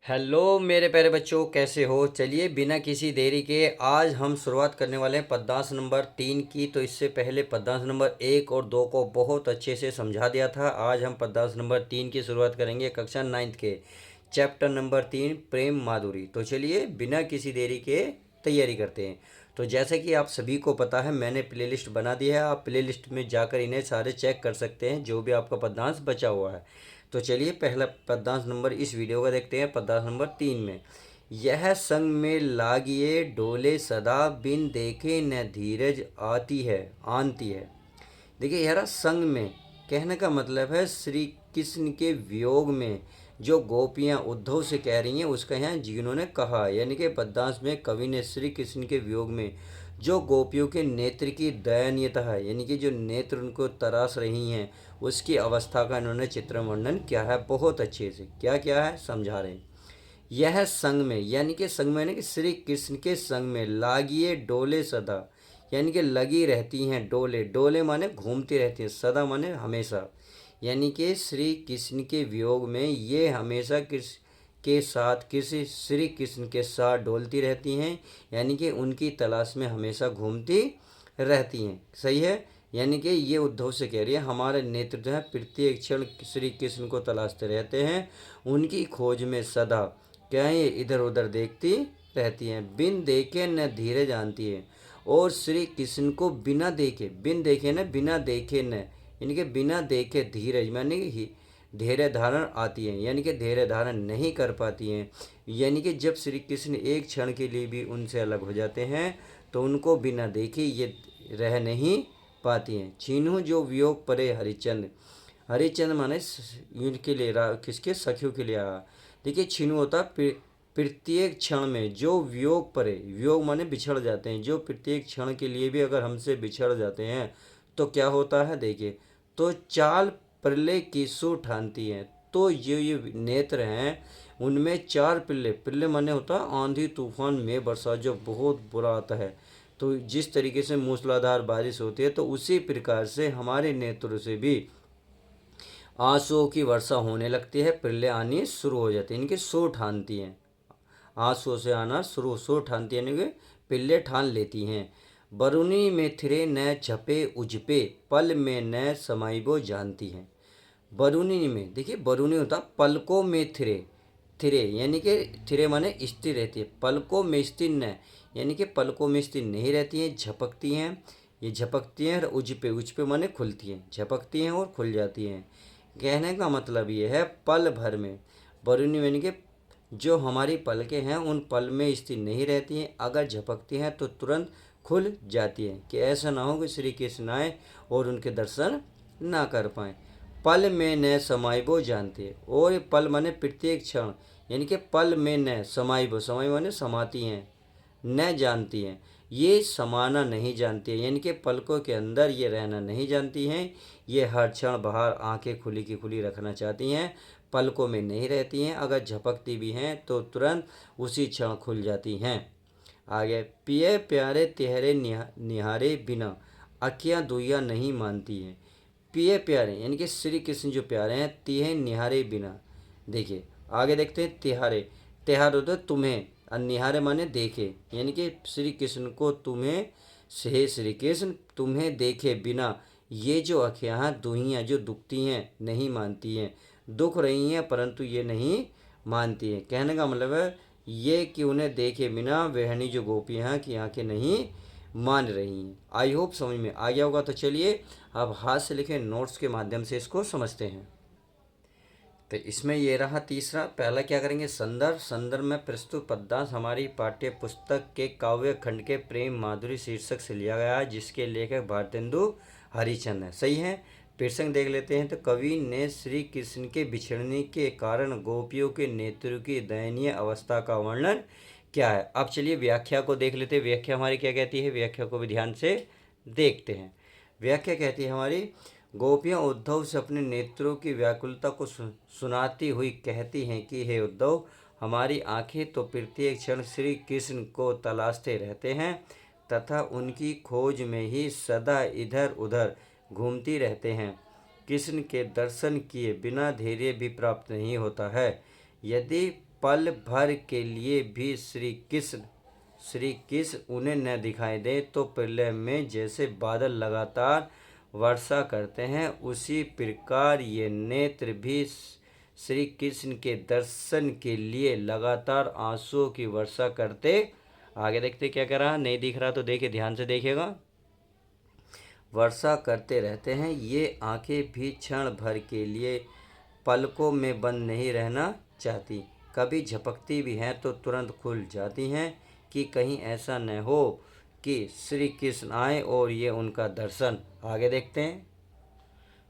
Hello मेरे प्यारे बच्चों, कैसे हो। चलिए बिना किसी देरी के आज हम शुरुआत करने वाले हैं पद्यांश नंबर 3 की। तो इससे पहले पद्यांश नंबर 1 और 2 को बहुत अच्छे से समझा दिया था। आज हम पद्यांश नंबर 3 की शुरुआत करेंगे कक्षा 9th के चैप्टर नंबर 3 प्रेम माधुरी। तो चलिए बिना किसी देरी के तैयारी करते हैं। तो जैसे कि आप सभी को पता है, मैंने प्लेलिस्ट बना दी है। आप प्लेलिस्ट में जाकर इन्हें सारे चेक कर सकते हैं, जो भी आपका पद्यांश बचा हुआ है। तो चलिए पहला पद्यांश नंबर इस वीडियो का देखते हैं। पद्यांश नंबर 3 में, यह संग में लागिए डोले सदा, बिन देखे न धीरज आती है आनती है। देखिए यार, संग में कहने का मतलब है श्री कृष्ण के वियोग में जो गोपियाँ उद्धव से कह रही हैं, उसका यहाँ जिन्होंने कहा, यानी कि पद्यांश में कवि ने श्री कृष्ण के वियोग में जो गोपियों के नेत्र की दयनीयता है, यानी कि जो नेत्र उनको तराश रही हैं, उसकी अवस्था का इन्होंने चित्र वर्णन किया है बहुत अच्छे से। क्या क्या है समझा रहे हैं। यह संग में, यानी कि संग में, यानी कि श्री कृष्ण के संग में, लागिए डोले सदा, यानी कि लगी रहती हैं। डोले, डोले माने घूमती रहती हैं, सदा माने हमेशा, यानी कि श्री कृष्ण के वियोग में ये हमेशा कृष्ण के साथ, किसी श्री कृष्ण के साथ डोलती रहती हैं, यानी कि उनकी तलाश में हमेशा घूमती रहती हैं। सही है। यानी कि ये उद्धव से कह रही है, हमारे नेत्र जो है प्रत्येक क्षण श्री कृष्ण को तलाशते रहते हैं, उनकी खोज में सदा क्या है, ये इधर उधर देखती रहती हैं। बिन देखे न धीरे जानती है, और श्री कृष्ण को बिना देखे, बिन देखे न, बिना देखे न, यानी कि बिना देखे धीरज माने कि धैर्य धारण आती हैं, यानी कि धैर्य धारण नहीं कर पाती हैं। यानी कि जब श्री कृष्ण एक क्षण के लिए भी उनसे अलग हो जाते हैं, तो उनको बिना देखे ये रह नहीं पाती हैं। छीनू जो वियोग परे हरिचंद, हरिचंद माने इनके लिए किसके, सखियों के लिए आया। देखिए छीनू होता प्रत्येक क्षण में जो वियोग परे, वियोग माने बिछड़ जाते हैं, जो प्रत्येक क्षण के लिए भी अगर हमसे बिछड़ जाते हैं तो क्या होता है। देखिए, तो चाल प्रलय की सु ठानती हैं। तो ये नेत्र हैं, उनमें चार पिल्ले, पिल्ले माने होता है आंधी तूफान में वर्षा जो बहुत बुरा आता है। तो जिस तरीके से मूसलाधार बारिश होती है, तो उसी प्रकार से हमारे नेत्रों से भी आंसुओं की वर्षा होने लगती है, पिल्ले आनी शुरू हो जाती है, इनकी सो ठानती हैं। आंसुओं से आना शुरू, सो ठानती है, यानी कि पिल्ले ठान लेती हैं। बरुनी में थिरे न झपे उजपे, पल में न समाइबो जानती हैं। बरुनी में, देखिए बरुनी होता पलकों में थिरे, थिरे यानी कि थिरे माने स्थिर रहती है, पलकों में स्थिर न, यानी कि पलकों में स्थिर नहीं रहती हैं, झपकती हैं। ये झपकती हैं, और उज पे माने खुलती हैं, झपकती हैं और खुल जाती हैं। कहने का मतलब ये है पल भर में, बरुनी यानी कि जो हमारी पलकें हैं उन पल में स्थिर नहीं रहती हैं, अगर झपकती हैं तो तुरंत खुल जाती हैं, कि ऐसा ना हो कि श्री कृष्ण आए और उनके दर्शन ना कर पाएँ। पल में न समाइबो जानते हैं, और ये पल माने प्रत्येक क्षण, यानी कि पल में न समाइबो, समाई माने समाती हैं, न जानती हैं, ये समाना नहीं जानती है, यानी कि पलकों के अंदर ये रहना नहीं जानती हैं। ये हर क्षण बाहर आंखें खुली की खुली रखना चाहती हैं, पलकों में नहीं रहती हैं, अगर झपकती भी हैं तो तुरंत उसी क्षण खुल जाती हैं। आगे, पिए प्यारे तिहरे निहारे बिना, अखियाँ दुइया नहीं मानती हैं। पिए प्यारे यानी कि श्री कृष्ण जो प्यारे हैं, तिहे निहारे बिना। देखिए आगे देखते हैं, तिहारे, तिहार होता है तुम्हें, और निहारे माने देखे, यानी कि श्री कृष्ण को तुम्हें, से श्री कृष्ण तुम्हें देखे बिना ये जो अखियाँ हैं दुहियाँ जो दुखती हैं, नहीं मानती हैं, दुख रही हैं परंतु ये नहीं मानती हैं। कहने का मतलब है ये कि उन्हें देखे बिना वहनी जो गोपियाँ की आंखें नहीं मान रही हैं। आई होप समझ में आ गया होगा। तो चलिए अब हाथ से लिखे नोट्स के माध्यम से इसको समझते हैं। तो इसमें ये रहा तीसरा। पहला क्या करेंगे, संदर्भ। संदर्भ में प्रस्तुत पद्यांश हमारी पाठ्य पुस्तक के काव्य खंड के प्रेम माधुरी शीर्षक से लिया गया है, जिसके लेखक भारतेंदु हरिचंद है। सही है। प्रसंग देख लेते हैं। तो कवि ने श्री कृष्ण के बिछड़ने के कारण गोपियों के नेत्रों की दयनीय अवस्था का वर्णन क्या है। अब चलिए व्याख्या को देख लेते हैं। व्याख्या हमारी क्या कहती है, व्याख्या को भी ध्यान से देखते हैं। व्याख्या कहती है हमारी, गोपियाँ उद्धव से अपने नेत्रों की व्याकुलता को सुनाती हुई कहती हैं कि हे उद्धव, हमारी आंखें तो प्रत्येक क्षण श्री कृष्ण को तलाशते रहते हैं तथा उनकी खोज में ही सदा इधर उधर घूमती रहते हैं। कृष्ण के दर्शन किए बिना धैर्य भी प्राप्त नहीं होता है। यदि पल भर के लिए भी श्री कृष्ण उन्हें न दिखाई दे तो प्रलय में जैसे बादल लगातार वर्षा करते हैं, उसी प्रकार ये नेत्र भी श्री कृष्ण के दर्शन के लिए लगातार आंसुओं की वर्षा करते। आगे देखते क्या कह रहा, नहीं दिख रहा तो देखिए, ध्यान से देखिएगा। वर्षा करते रहते हैं। ये आंखें भी क्षण भर के लिए पलकों में बंद नहीं रहना चाहती, कभी झपकती भी हैं तो तुरंत खुल जाती हैं कि कहीं ऐसा न हो कि श्री कृष्ण आए और ये उनका दर्शन, आगे देखते हैं,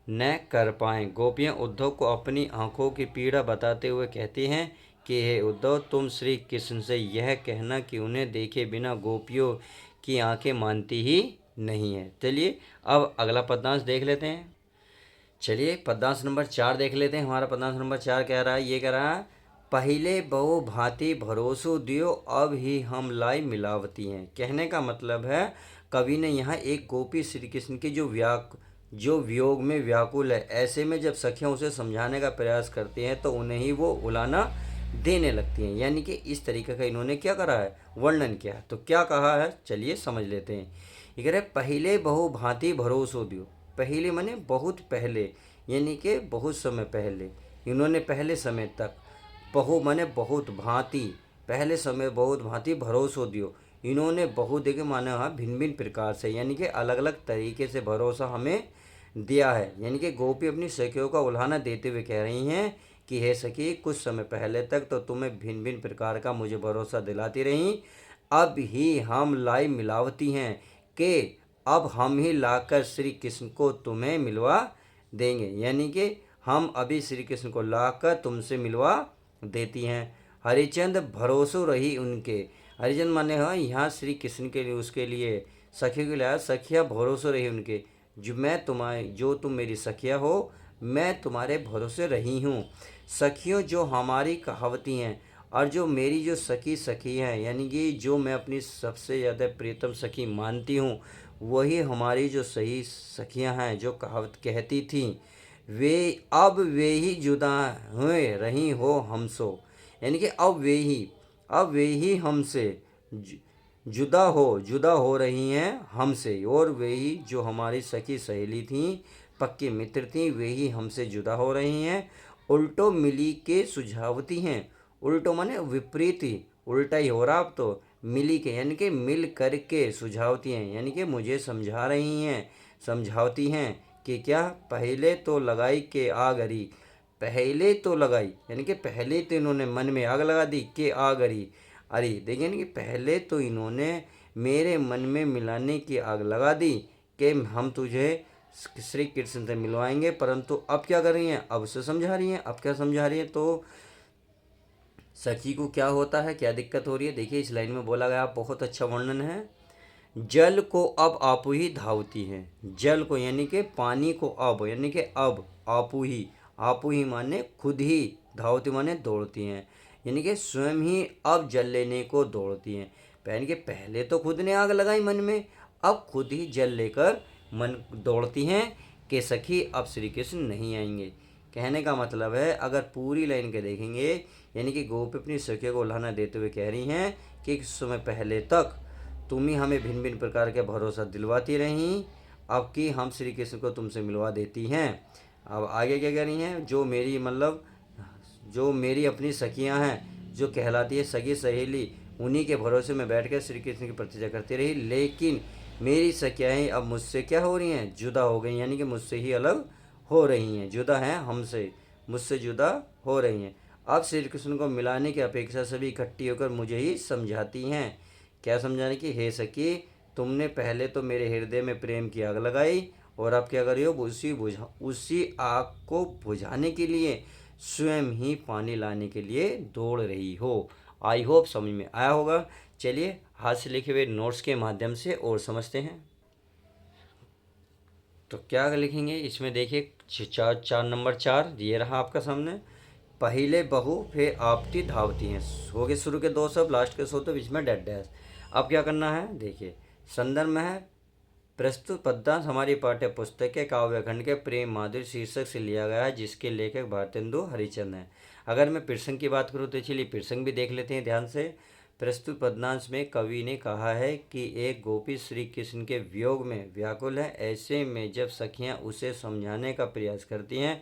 न कर पाएं। गोपियाँ उद्धव को अपनी आंखों की पीड़ा बताते हुए कहती हैं कि हे उद्धव, तुम श्री कृष्ण से यह कहना कि उन्हें देखे बिना गोपियों की आंखें मानती ही नहीं है। चलिए अब अगला पद्यांश देख लेते हैं। चलिए पद्यांश नंबर 4 देख लेते हैं। हमारा पद्यांश नंबर 4 कह रहा है, ये कह रहा है, पहले बहु भांति भरोसो दियो, अब ही हम लाई मिलावती हैं। कहने का मतलब है, कवि ने यहाँ एक गोपी श्री कृष्ण की जो वियोग में व्याकुल है, ऐसे में जब सखियाँ उसे समझाने का प्रयास करती हैं तो उन्हें ही वो उलाना देने लगती हैं। यानी कि इस तरीके का इन्होंने क्या करा है, वर्णन किया। तो क्या कहा है, चलिए समझ लेते हैं। ये कह रहे, पहले बहु भांति भरोसो दियो। पहले माने बहुत पहले, यानी कि बहुत समय पहले, इन्होंने पहले समय तक, बहु माने बहुत, भांति पहले समय, बहुत भांति भरोसो दियो, इन्होंने बहु देखे माने हाँ भिन्न भिन्न प्रकार से, यानी कि अलग अलग तरीके से भरोसा हमें दिया है। यानी कि गोपी अपनी सखियों का उल्हाना देते हुए कह रही हैं कि हे सखी, कुछ समय पहले तक तो तुम्हें भिन्न भिन्न प्रकार का मुझे भरोसा दिलाती रही, अब ही हम लाई मिलावती हैं कि अब हम ही लाकर श्री कृष्ण को तुम्हें मिलवा देंगे। यानी कि हम अभी श्री कृष्ण को लाकर तुमसे मिलवा देती हैं। हरिचंद भरोसो रही उनके। हरिचंद माने हाँ यहाँ श्री कृष्ण के लिए, उसके लिए सखियों के लिए, सखिया भरोसो रही उनके, जो तुम मेरी सखिया हो, मैं तुम्हारे भरोसे रही हूँ। सखियों जो हमारी कहावती हैं, और जो मेरी जो सखी हैं, यानी कि जो मैं अपनी सबसे ज़्यादा प्रियतम सखी मानती हूँ, वही हमारी जो सही सखियाँ हैं, जो कहावत कहती थी, वे ही जुदा हुए रही हो हमसो। यानी कि अब वे ही हमसे जुदा हो रही हैं हमसे, और वे ही जो हमारी सखी सहेली थीं, पक्की मित्र थीं, वे ही हमसे जुदा हो रही हैं। उल्टो मिली के सुझावती हैं। उल्टो माने विपरीत ही, उल्टा ही हो रहा अब तो, मिली के यानी कि मिल करके सुझावती हैं, यानी कि मुझे समझा रही हैं, समझावती हैं कि क्या, पहले तो लगाई के आग हरी। पहले तो लगाई यानी कि पहले तो इन्होंने मन में आग लगा दी, के आग हरी। अरे देखिए ना कि पहले तो इन्होंने मेरे मन में मिलाने की आग लगा दी कि हम तुझे श्री कृष्ण से मिलवाएंगे, परंतु अब क्या कर रही हैं, अब उसे समझा रही हैं। अब क्या समझा रही हैं, तो सखी को क्या होता है, क्या दिक्कत हो रही है, देखिए इस लाइन में बोला गया, बहुत अच्छा वर्णन है। जल को अब आपू ही धावती है। जल को यानी कि पानी को अब, यानी कि अब आपू ही माने खुद ही, धावती माने दौड़ती हैं, यानी कि स्वयं ही अब जल लेने को दौड़ती हैं। यानी कि पहले तो खुद ने आग लगाई मन में, अब खुद ही जल लेकर मन दौड़ती हैं कि सखी अब श्री कृष्ण नहीं आएंगे। कहने का मतलब है, अगर पूरी लाइन के देखेंगे, यानी कि गोपी अपनी सखियों को उल्हाना देते हुए कह रही हैं कि कुछ समय पहले तक तुम ही हमें भिन्न भिन्न प्रकार के भरोसा दिलवाती रहीं, अब कि हम श्री कृष्ण को तुमसे मिलवा देती हैं। अब आगे क्या कह रही हैं, जो मेरी अपनी सखियां हैं, जो कहलाती है सगी सहेली, उन्हीं के भरोसे में बैठकर श्री कृष्ण की प्रतीक्षा करती रही, लेकिन मेरी सखियाएँ अब मुझसे क्या हो रही हैं, जुदा हो गई, यानी कि मुझसे ही अलग हो रही हैं, जुदा हैं हमसे, मुझसे जुदा हो रही हैं। अब श्री कृष्ण को मिलाने की अपेक्षा सभी इकट्ठी होकर मुझे ही समझाती हैं। क्या समझाने की, हे सखी, तुमने पहले तो मेरे हृदय में प्रेम की आग लगाई, और अब क्या कर रही हो, उसी आग को बुझाने के लिए स्वयं ही पानी लाने के लिए दौड़ रही हो। आई होप समझ में आया होगा। चलिए हाथ से लिखे हुए नोट्स के माध्यम से और समझते हैं। तो क्या लिखेंगे इसमें, देखिए चार नंबर 4 ये रहा आपका सामने। पहले बहु फिर आपती धावती हैं, हो गए शुरू के 2 शब्द, लास्ट के 100 तो बीच में डेड डैश। अब क्या करना है, देखिए संदर्भ में है, प्रस्तुत पद्यांश हमारी पाठ्य पुस्तक के काव्यखंड के प्रेम माधुर्य शीर्षक से लिया गया है, जिसके लेखक भारतेंदु हरिचंद हैं। अगर मैं प्रसंग की बात करूँ तो चलिए प्रसंग भी देख लेते हैं ध्यान से। प्रस्तुत पद्यांश में कवि ने कहा है कि एक गोपी श्री कृष्ण के वियोग में व्याकुल है। ऐसे में जब सखियां उसे समझाने का प्रयास करती हैं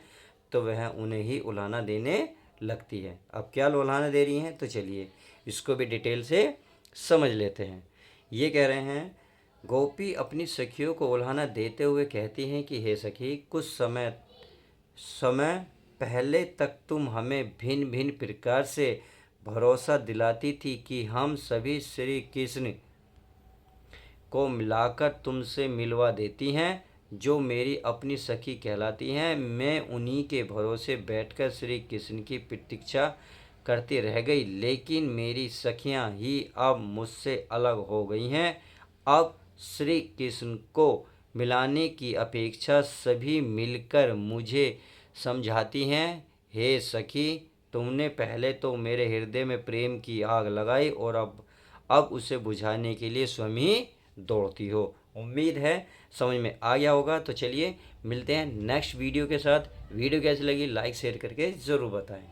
तो वह उन्हें ही उलाहना देने लगती है। अब क्या उलाहना दे रही हैं, तो चलिए इसको भी डिटेल से समझ लेते हैं। ये कह रहे हैं, गोपी अपनी सखियों को उलाहना देते हुए कहती हैं कि हे सखी, कुछ समय समय पहले तक तुम हमें भिन्न भिन्न प्रकार से भरोसा दिलाती थी कि हम सभी श्री कृष्ण को मिलाकर तुमसे मिलवा देती हैं, जो मेरी अपनी सखी कहलाती हैं। मैं उन्हीं के भरोसे बैठकर श्री कृष्ण की प्रतीक्षा करती रह गई, लेकिन मेरी सखियां ही अब मुझसे अलग हो गई हैं। अब श्री कृष्ण को मिलाने की अपेक्षा सभी मिलकर मुझे समझाती हैं। हे सखी, तुमने पहले तो मेरे हृदय में प्रेम की आग लगाई और अब उसे बुझाने के लिए स्वयं ही दौड़ती हो। उम्मीद है समझ में आ गया होगा। तो चलिए मिलते हैं नेक्स्ट वीडियो के साथ। वीडियो कैसी लगी लाइक शेयर करके ज़रूर बताएं।